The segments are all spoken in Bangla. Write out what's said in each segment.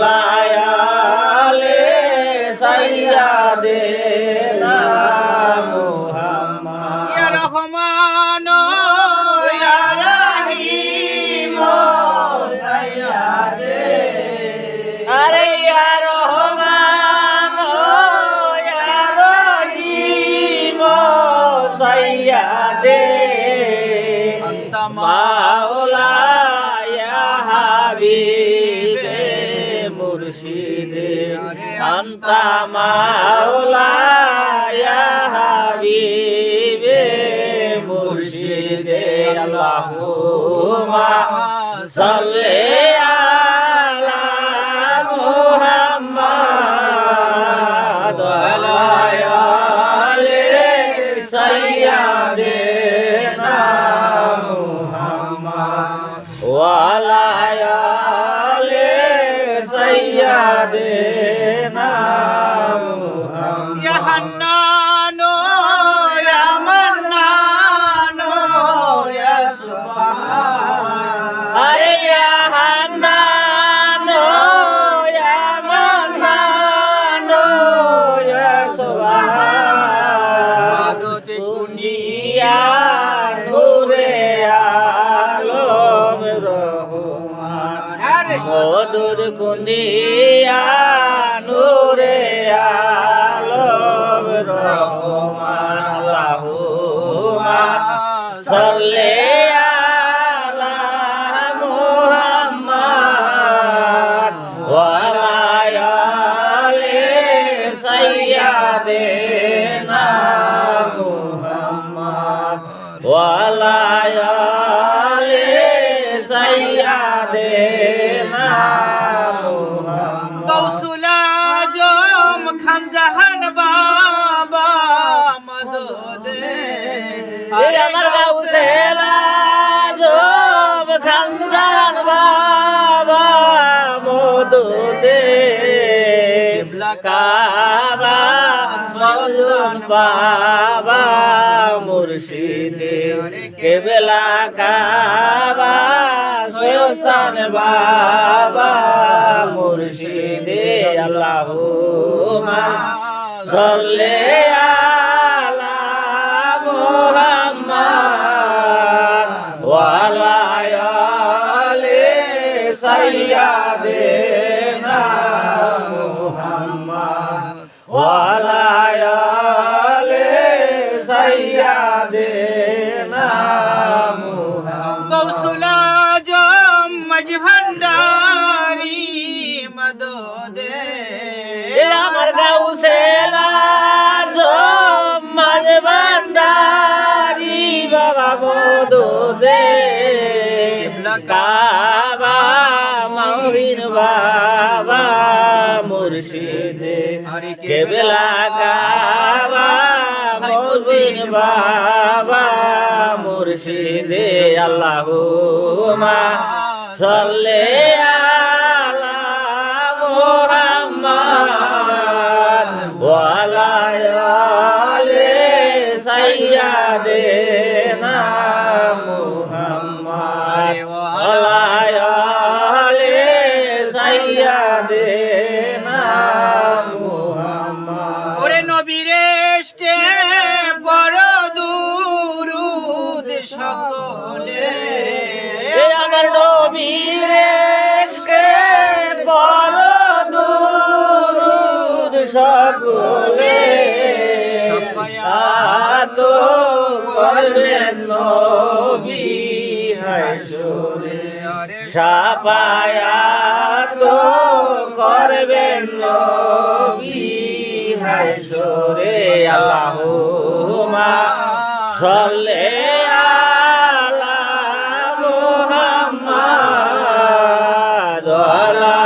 ওয়ালায়ালে সাইয়্যিদিনা মুহাম্মদ ইয়া রহমান ইয়া রহিম সাইয়্যিদে আরে ইয়া রহমান ইয়া রহিম সাইয়্যিদে আনতা মাওলা ইয়া হাবিবে মুর্শিদে আনতা মাওলা ইয়া হাবিবে মুর্শিদে আল্লাহুম্মা সাল্লি আলা মুহাম্মাদ ওয়া আলি সাইয়্যিদিনা ওয়ালায়ালে সাইয়্যিদিনা মুহাম্মদ ইয়া হান্নান ইয়া মান্নান ইয়া সুবহান আরে ইয়া হান্নান ইয়া মান্নান ইয়া সুবহান দুনিয়া নূরে আলম রহমান মধুর কুন্ডিয়া নূরে আলম রহমান আল্লাহুম্মা সাল্লি আলা মুহাম্মাদ ওয়া আলা আলি সাইয়্যিদিনা মুহাম্মদ ওয়া আলা আলি সাইয়্যিদিনা মুহাম্মদ গৌসুল আজম খান জাহান বাবা মদদে আমার গাউসেল আজম খানজান বাবা মদদে কাবা সজন বাবা মুর্শিদে কেবলা কাবা সজন বাবা মুর্শিদে আল্লাহুম্মা সাল্লি আলা মুহাম্মাদ ওয়া আলা আলি সাইয়্যিদিনা মুহাম্মদ ওয়া আলা আলি সাইয়্যিদিনা মুহাম্মদ গৌসুল আজম মাঝ ভান্ডারি মদদে আমার গাউসেল আজম মাঝ ভান্ডারি বাবা মদদে কাবা মহিন বাবা মুর্শিদে কেবলা কাবা মহিন বাবা মুর্শিদে আল্লাহুম্মা সাল্লি আলা মুহাম্মাদ ওয়া আলা আলি সাইয়্যিদিনা মুহাম্মদ ওয়া আলা আলি সাইয়্যিদিনা মুহাম্মদ ওরে নবীর এসকে বড় দুরুদ সকলে আমার নবীর এসকে বড় দুরুদ সকলে আত করবেন নবী হাসরে সাফায়াত করবেন নবী হাসরে আল্লাহুম্মা সাল্লি আলা মুহাম্মাদ ওয়া আলা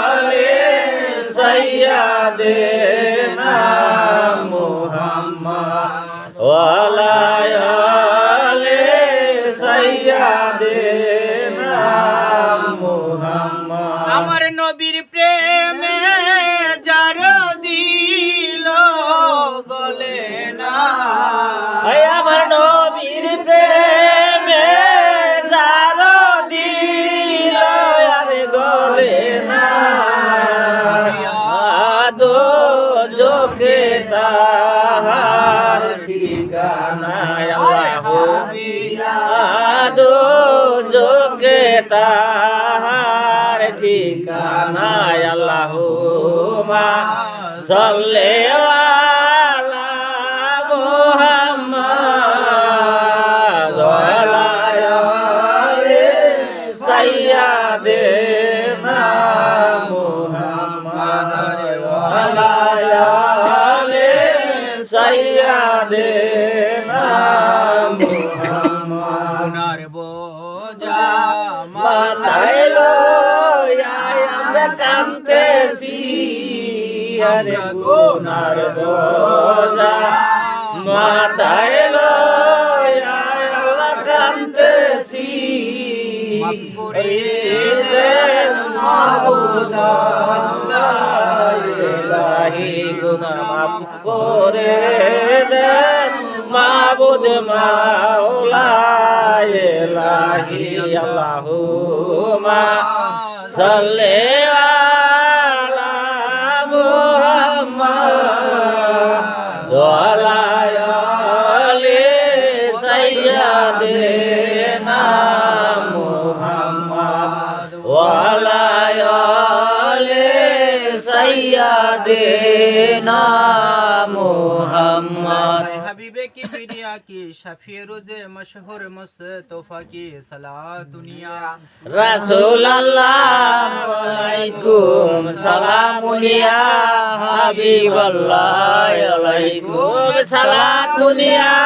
আলি সাইয়্যিদিনা মুহাম্মদ ওয়া আলা আলি সাইয়্যিদিনা মুহাম্মদ আমার নবীর প্রেমে যার দিল গলে না আমার নবীর প্রেমে যার দিল আর গলে না নাই আল্লাহুম্মা সাল্লি আলা মুহাম্মাদ ওয়া আলা আলি সাইয়্যিদিনা মুহাম্মাদ ওয়া আলা আলি সাইয়্যিদিনা গুনার বোঝা মাথায় লইয়া আমরা কাঁদতেছি আরে গুনার বোঝা মাথায় লইয়া আমরা কাঁদতেছি মাফ করে দেন মাবুদ আল্লাহ ইলাহি গুনাহ মাফ করে দেন মাবুদ মাওলা ইলাহি আল্লাহুম্মা সাল্লি আলা মুহাম্মাদ ওয়া আলা আলি সাইয়্যিদিনা মুহাম্মাদ ওয়া আলা আলি সাইয়্যিদিনা মুহাম্মদ हबीबे की प्रिया की शफी रोजे मशहूर मुस्तफा की सलाह दुनिया রাসূলুল্লাহ আলাইকুম সালামুন ইয়া হাবিবাল্লাহ আলাইকুম সালাতুন ইয়া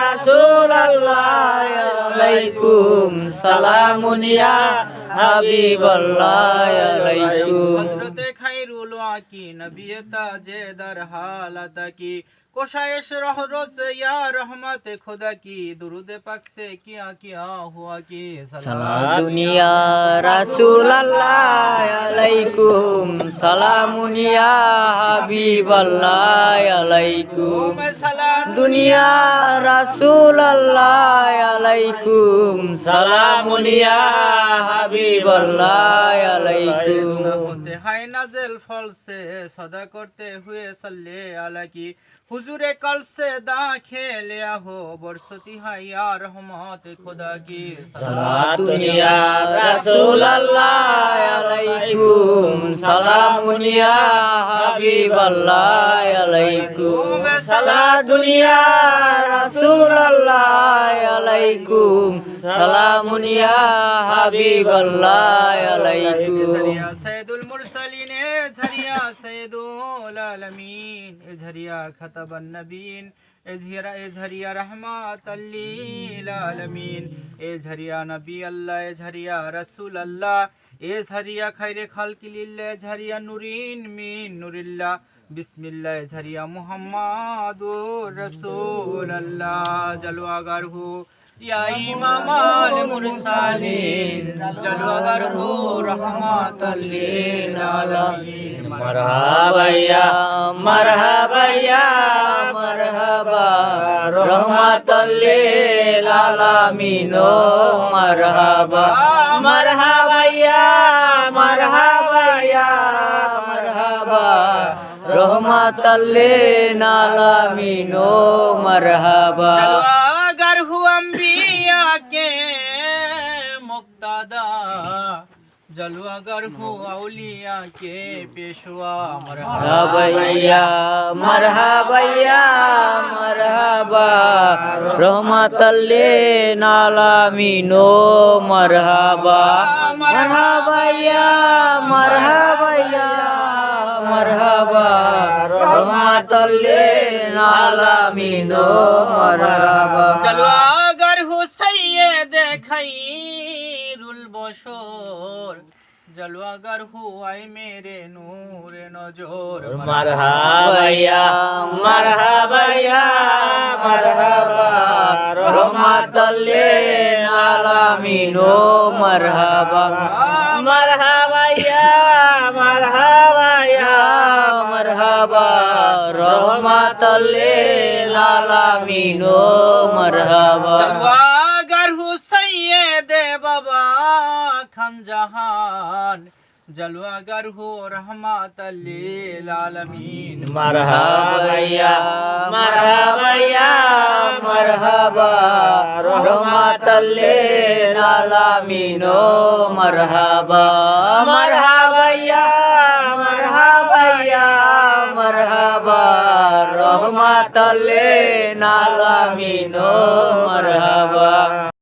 রাসূলুল্লাহ আলাইকুম সালামুন ইয়া হাবিবাল্লাহ আলাইকুম हजरत खैरुल की नबी ताजेदार हालत की कोशाइश रोज या रहमत खुदा की दुरूद पाक से किया किया हुआ की सलाम दुनिया রাসূলুল্লাহ আলাইকুম সালামুন ইয়া হাবিবাল্লাহ আলাইকুম सलाम দুনিয়া রাসূলুল্লাহ আলাইকুম সালামুন ইয়া হাবিবাল্লাহ আলাইকুম होते हैं नाज़िल फल से सदा करते हुए सल्ले अला की हुजूरे कल्ब से दाखिल लिया हो बरसती है या रहमत खुदा की সালাত দুনিয়া রাসূলুল্লাহ আলাইকুম সালামুন ইয়া হাবিবাল্লাহ আলাইকুম সালাত দুনিয়া রাসূলুল্লাহ আলাইকুম সালামুন ইয়া হাবিবাল্লাহ আলাইকুম सैयदुल मुरसलीन ए झरिया सैयदुल आलमीन ए झरिया खतबन नबीन ए झरिया रहमत लिल आलमीन ए झरिया नबी अल्लाह ए झरिया रसूल अल्लाह ए झरिया खैरे खल्क लिल्लाह ए झरिया नूरीन मिन नूरिल्लाह बिस्मिल्लाह ए झरिया मुहम्मदुर रसूल अल्लाह जलवागर हो या इमामाल मुरसलीन जलवागर हो रहमतल लिल आलमीन मरहबा या मरहबा या मरहबा रहमतल लिल आलमीन मरहबा मरहबा या मरहबा या मरहबा रहमतल लिल आलमीन मरहबा जलवागर हो अंबिया के मुक्तदा जलवागर हो औलिया के पेशवा मरहबा या मरहबा या मरहबा रहमतल लिल आलमीन मरहबा मरहबा या मरहबा या मरहबा रहमतल लिल आलमीन मरहबा जलवागर हो सैयद खैरुल बशर जलवागर हो आए मेरे नूर नजर मरहबा या मरहबा या मरहबा रहमतल लिल आलमीन मरहबा मरहबा या मरहबा या मरहबा रहमतल लिल आलमीन मरहबा जलवागर हो सैयद बाबा खंजहान जलवागर हो रहमतल लिल आलमीन मरहबा या मरहबा या मरहबा रहमतल लिल आलमीन मरहबा मरहबा রহমাতাল লিল আলামিন মারহাবা।